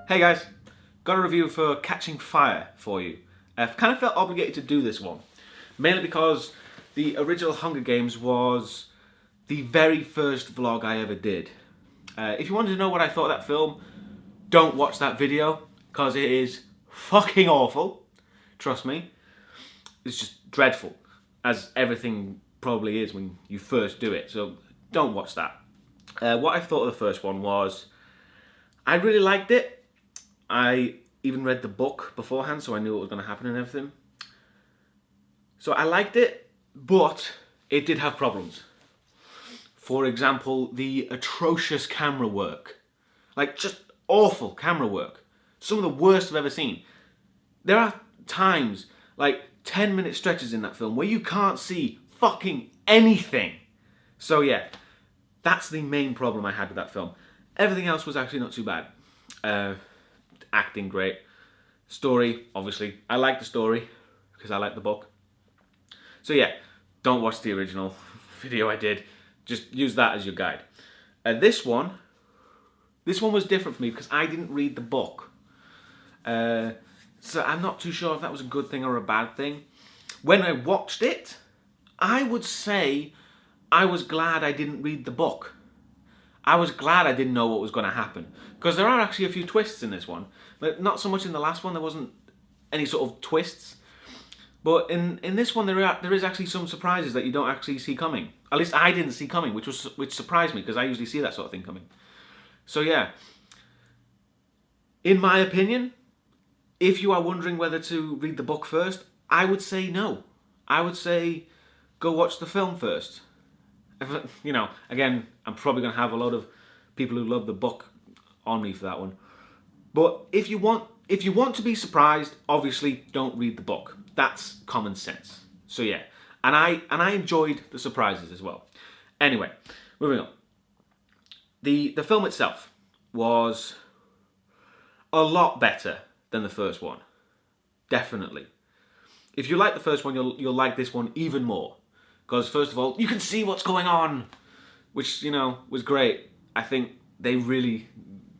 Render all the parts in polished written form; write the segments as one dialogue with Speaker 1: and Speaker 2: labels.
Speaker 1: Hey guys, got a review for Catching Fire for you. I've kind of felt obligated to do this one, mainly because the original Hunger Games was the very first vlog I ever did. If you wanted to know what I thought of that film, don't watch that video, because it is fucking awful. Trust me. It's just dreadful, as everything probably is when you first do it, so don't watch that. What I thought of the first one was, I really liked it. I even read the book beforehand, so I knew what was going to happen and everything. So I liked it, but it did have problems. For example, the atrocious camera work. Like, just awful camera work. Some of the worst I've ever seen. There are times, like 10-minute stretches in that film, where you can't see fucking anything. So yeah, that's the main problem I had with that film. Everything else was actually not too bad. Acting great. Story, obviously. I like the story because I like the book. So yeah, don't watch the original video I did. Just use that as your guide. This one was different for me because I didn't read the book. So I'm not too sure if that was a good thing or a bad thing. When I watched it, I would say I was glad I didn't read the book. I was glad I didn't know what was going to happen. Because there are actually a few twists in this one. But not so much in the last one, there wasn't any sort of twists. But in this one, there is actually some surprises that you don't actually see coming. At least I didn't see coming, which surprised me, because I usually see that sort of thing coming. So yeah. In my opinion, if you are wondering whether to read the book first, I would say no. I would say go watch the film first. You know, again, I'm probably going to have a lot of people who love the book on me for that one. But if you want to be surprised, obviously don't read the book. That's common sense. So yeah, and I enjoyed the surprises as well. Anyway, moving on. The film itself was a lot better than the first one. Definitely. If you like the first one, you'll like this one even more. Because first of all, you can see what's going on, which, you know, was great. I think they really,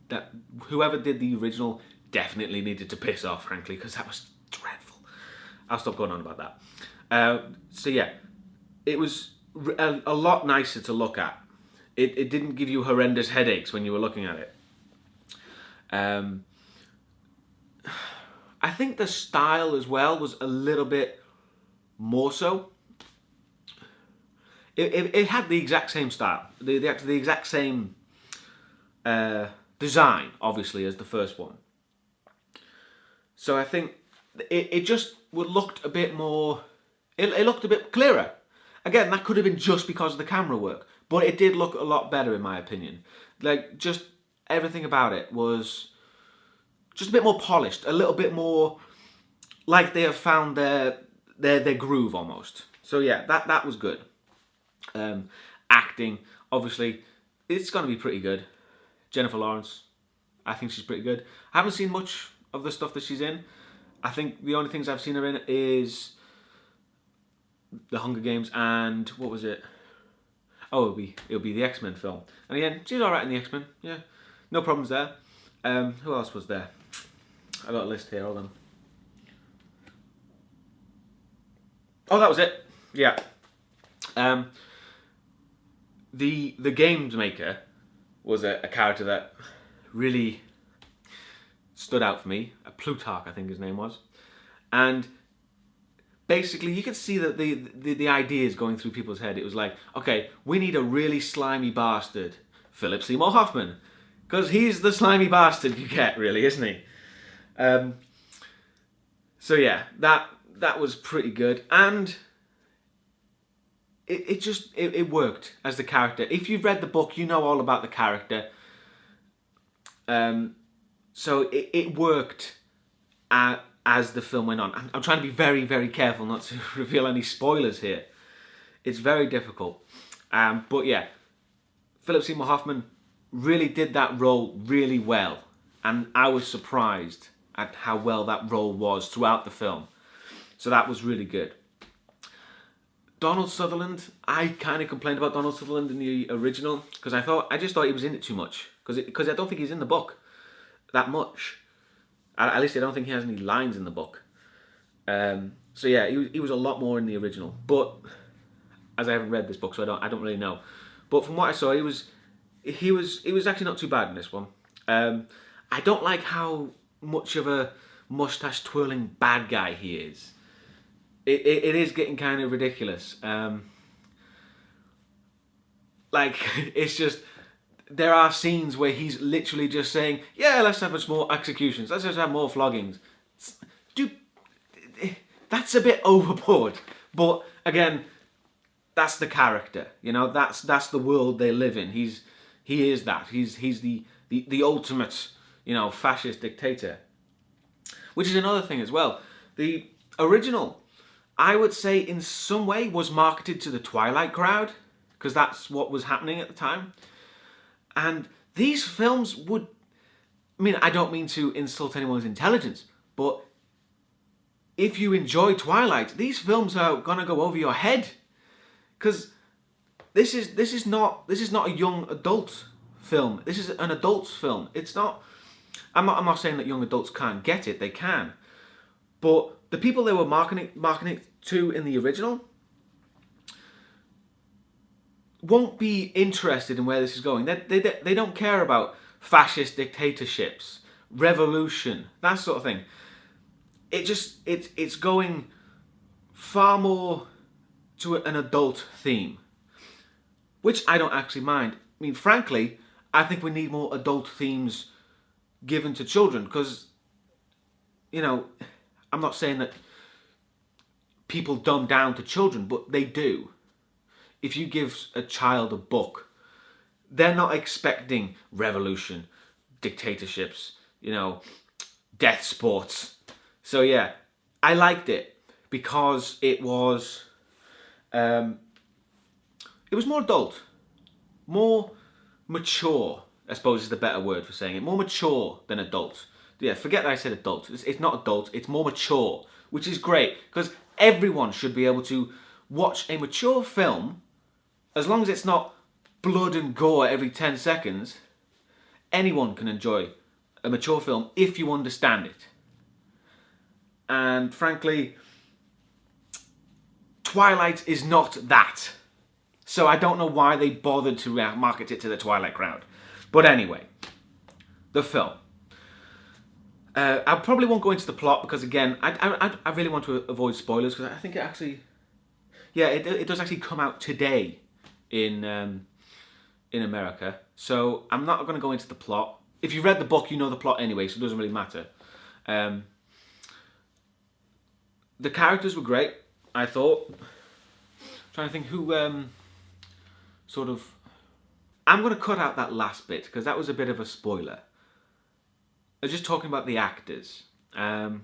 Speaker 1: that whoever did the original definitely needed to piss off, frankly, because that was dreadful. I'll stop going on about that. So yeah, it was a lot nicer to look at. It didn't give you horrendous headaches when you were looking at it. I think the style as well was a little bit more so. It had the exact same style, the exact same design, obviously, as the first one. So I think it just looked a bit more, it looked a bit clearer. Again, that could have been just because of the camera work, but it did look a lot better in my opinion. Like, just everything about it was just a bit more polished, a little bit more like they have found their groove almost. So yeah, that was good. Acting, obviously, it's going to be pretty good. Jennifer Lawrence, I think she's pretty good. I haven't seen much of the stuff that she's in. I think the only things I've seen her in is the Hunger Games and what was it? Oh, it'll be the X-Men film. And again, she's alright in the X-Men. Yeah, no problems there. Who else was there? I got a list here. Hold on. Oh, that was it. Yeah. The games maker was a character that really stood out for me. Plutarch, I think his name was. And basically, you could see that the ideas going through people's head. It was like, okay, we need a really slimy bastard, Philip Seymour Hoffman, because he's the slimy bastard you get, really, isn't he? So yeah, that was pretty good, and it worked as the character. If you've read the book, you know all about the character. So it worked as the film went on. I'm trying to be very, very careful not to reveal any spoilers here. It's very difficult. But yeah, Philip Seymour Hoffman really did that role really well. And I was surprised at how well that role was throughout the film. So that was really good. Donald Sutherland, I kind of complained about Donald Sutherland in the original because I just thought he was in it too much because I don't think he's in the book. that much. At least I don't think he has any lines in the book. So yeah, he was a lot more in the original. But as I haven't read this book, so I don't really know. But from what I saw, he was actually not too bad in this one. I don't like how much of a mustache twirling bad guy he is. It is getting kind of ridiculous. Like it's just there are scenes where he's literally just saying, "Yeah, let's have some more executions. Let's just have more floggings." Dude, that's a bit overboard. But again, that's the character. You know, that's the world they live in. He is that. He's the ultimate, you know, fascist dictator. Which is another thing as well. The original, I would say, in some way, was marketed to the Twilight crowd because that's what was happening at the time. And these films would, I mean, I don't mean to insult anyone's intelligence, but if you enjoy Twilight, these films are gonna go over your head because this is not a young adult film. This is an adult's film. It's not. I'm not saying that young adults can't get it. They can, but the people they were marketing it to in the original won't be interested in where this is going. They don't care about fascist dictatorships, revolution, that sort of thing. It's going far more to an adult theme, which I don't actually mind. I mean, frankly, I think we need more adult themes given to children because, you know, I'm not saying that people dumb down to children, but they do. If you give a child a book, they're not expecting revolution, dictatorships, you know, death sports. So yeah, I liked it because it was more adult, more mature, I suppose is the better word for saying it. More mature than adult. Yeah, forget that I said adult. It's not adult, it's more mature, which is great because everyone should be able to watch a mature film as long as it's not blood and gore every 10 seconds. Anyone can enjoy a mature film if you understand it. And frankly, Twilight is not that. So I don't know why they bothered to market it to the Twilight crowd. But anyway, the film. I probably won't go into the plot because again, I really want to avoid spoilers because I think it actually, yeah, it does actually come out today in America. So I'm not going to go into the plot. If you read the book, you know the plot anyway, so it doesn't really matter. The characters were great, I thought. I'm trying to think who sort of. I'm going to cut out that last bit because that was a bit of a spoiler. I was just talking about the actors. Now,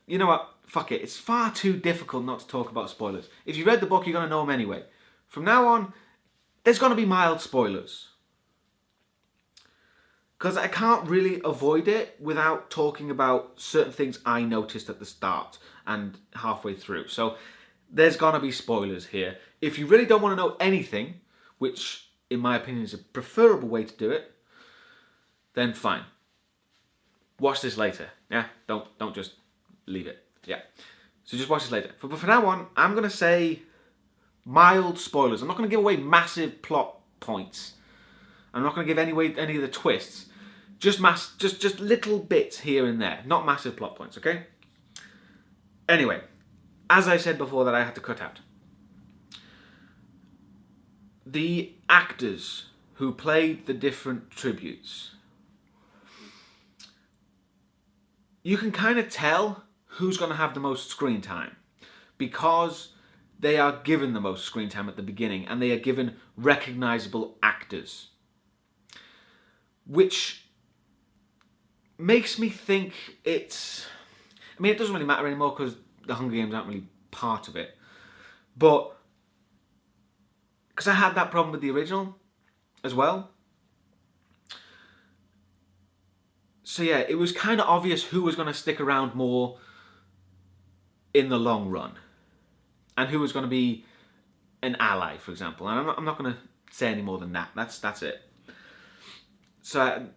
Speaker 1: you know what? Fuck it. It's far too difficult not to talk about spoilers. If you read the book, you're going to know them anyway. From now on, there's going to be mild spoilers. Because I can't really avoid it without talking about certain things I noticed at the start and halfway through. So there's going to be spoilers here. If you really don't want to know anything, which in my opinion is a preferable way to do it, then fine. Watch this later. Yeah, don't just leave it. Yeah. So just watch this later. But for now on, I'm going to say mild spoilers. I'm not going to give away massive plot points. I'm not going to give any of the twists. Just little bits here and there. Not massive plot points, okay? Anyway, as I said before that I had to cut out. The actors who played the different tributes. You can kind of tell who's going to have the most screen time because they are given the most screen time at the beginning and they are given recognizable actors. Which makes me think it's... I mean, it doesn't really matter anymore because the Hunger Games aren't really part of it. But because I had that problem with the original as well. So yeah, it was kind of obvious who was going to stick around more in the long run. And who was going to be an ally, for example. And I'm not going to say any more than that. That's it. So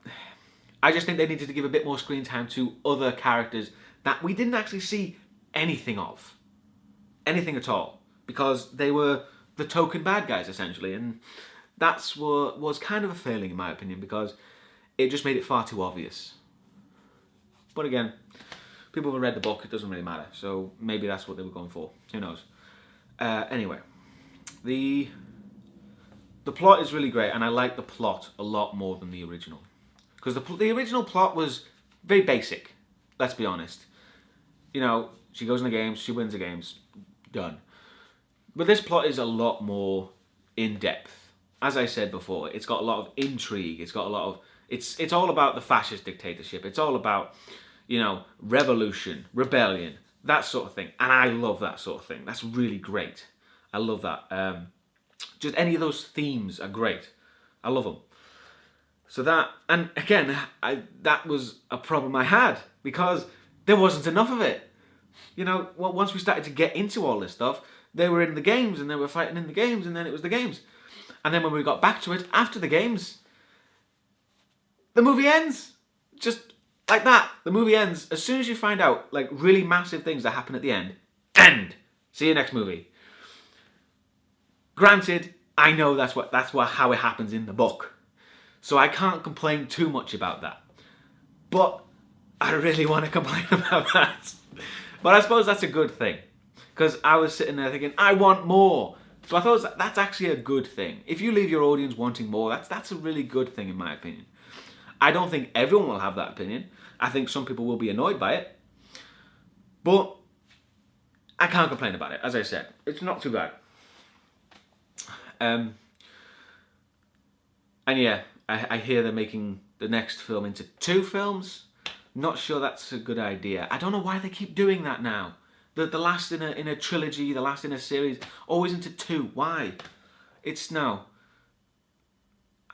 Speaker 1: I just think they needed to give a bit more screen time to other characters that we didn't actually see anything of. Anything at all. Because they were the token bad guys, essentially. And that's what was kind of a failing, in my opinion, because it just made it far too obvious. But again, people who read the book, it doesn't really matter. So maybe that's what they were going for. Who knows? Anyway, the plot is really great, and I like the plot a lot more than the original. Because the original plot was very basic, let's be honest. You know, she goes in the games, she wins the games, done. But this plot is a lot more in-depth. As I said before, it's got a lot of intrigue, it's got a lot of... It's all about the fascist dictatorship, it's all about, you know, revolution, rebellion, that sort of thing. And I love that sort of thing. That's really great. I love that. Just any of those themes are great. I love them. So that, and again, that was a problem I had, because there wasn't enough of it. You know, once we started to get into all this stuff, they were in the games and they were fighting in the games, and then it was the games. And then when we got back to it after the games, the movie ends. Just like that. The movie ends. As soon as you find out, like, really massive things that happen at the end, end. See you next movie. Granted, I know that's how it happens in the book. So I can't complain too much about that. But I really want to complain about that. But I suppose that's a good thing. Because I was sitting there thinking, I want more. So I thought that's actually a good thing. If you leave your audience wanting more, that's a really good thing in my opinion. I don't think everyone will have that opinion. I think some people will be annoyed by it. But I can't complain about it. As I said, it's not too bad. And yeah, I hear they're making the next film into 2 films. Not sure that's a good idea. I don't know why they keep doing that now. The last in a trilogy, the last in a series, always into 2. Why? It's no.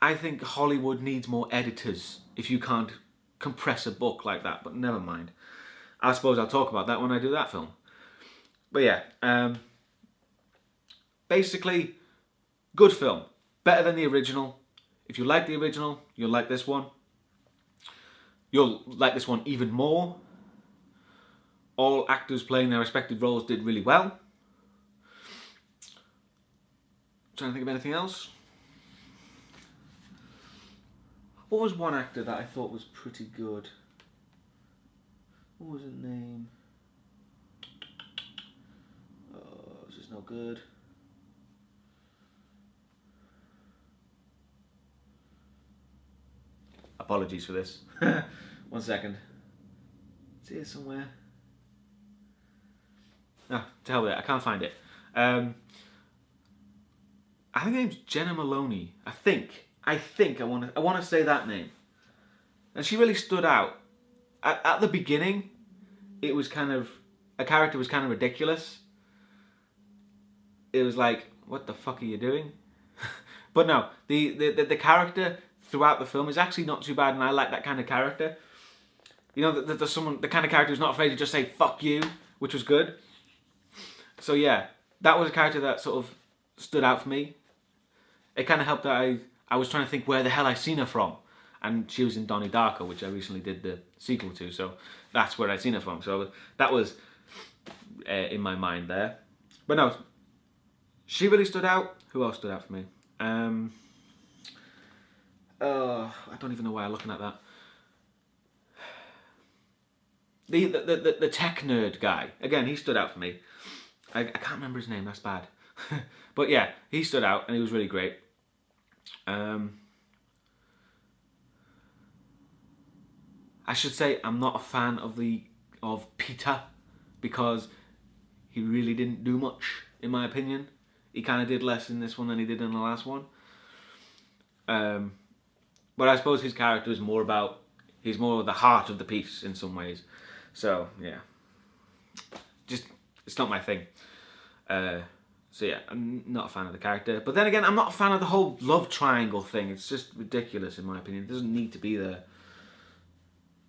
Speaker 1: I think Hollywood needs more editors if you can't compress a book like that, but never mind. I suppose I'll talk about that when I do that film. But yeah, basically, good film. Better than the original. If you like the original, you'll like this one. You'll like this one even more. All actors playing their respective roles did really well. Trying to think of anything else. What was one actor that I thought was pretty good? What was his name? Oh, this is no good. Apologies for this. 1 second. It's here somewhere. Ah, to hell with it. I can't find it. I think her name's Jenna Maloney. I think I want to say that name. And she really stood out. At the beginning, it was kind of... a character was kind of ridiculous. It was like, what the fuck are you doing? But no, the character throughout the film is actually not too bad, and I like that kind of character. You know, there's someone, the kind of character who's not afraid to just say fuck you, which was good. So yeah, that was a character that sort of stood out for me. It kind of helped that I was trying to think where the hell I seen her from, and she was in Donnie Darko, which I recently did the sequel to, so that's where I'd seen her from. So that was in my mind there. But no, she really stood out. Who else stood out for me? I don't even know why I'm looking at that. The tech nerd guy. Again, he stood out for me. I can't remember his name, that's bad. But yeah, he stood out and he was really great. I should say I'm not a fan of Peter, because he really didn't do much, in my opinion. He kind of did less in this one than he did in the last one. But I suppose his character is more about... he's more the heart of the piece in some ways. So, yeah. Just, it's not my thing. So yeah, I'm not a fan of the character. But then again, I'm not a fan of the whole love triangle thing. It's just ridiculous in my opinion. It doesn't need to be there.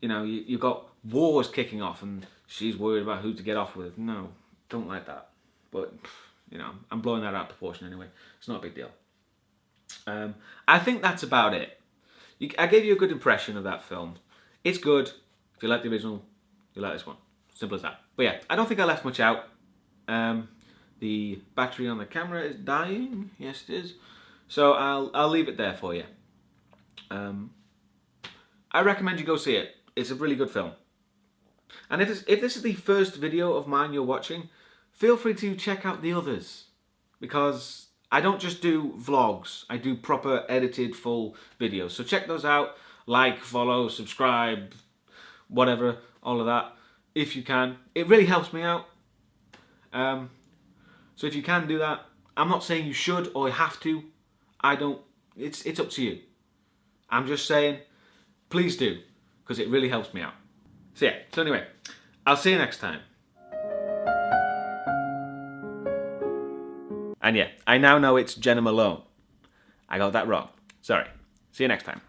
Speaker 1: You know, you've got wars kicking off and she's worried about who to get off with. No, don't like that. But, you know, I'm blowing that out of proportion anyway. It's not a big deal. I think that's about it. I gave you a good impression of that film. It's good. If you like the original, you like this one. Simple as that. But yeah, I don't think I left much out. The battery on the camera is dying. Yes, it is. So I'll leave it there for you. I recommend you go see it. It's a really good film. And if this is the first video of mine you're watching, feel free to check out the others. Because I don't just do vlogs, I do proper edited full videos. So check those out, like, follow, subscribe, whatever, all of that, if you can. It really helps me out. So if you can do that, I'm not saying you should or you have to. It's up to you. I'm just saying, please do, because it really helps me out. So yeah, so anyway, I'll see you next time. And yeah, I now know it's Jenna Malone. I got that wrong. Sorry. See you next time.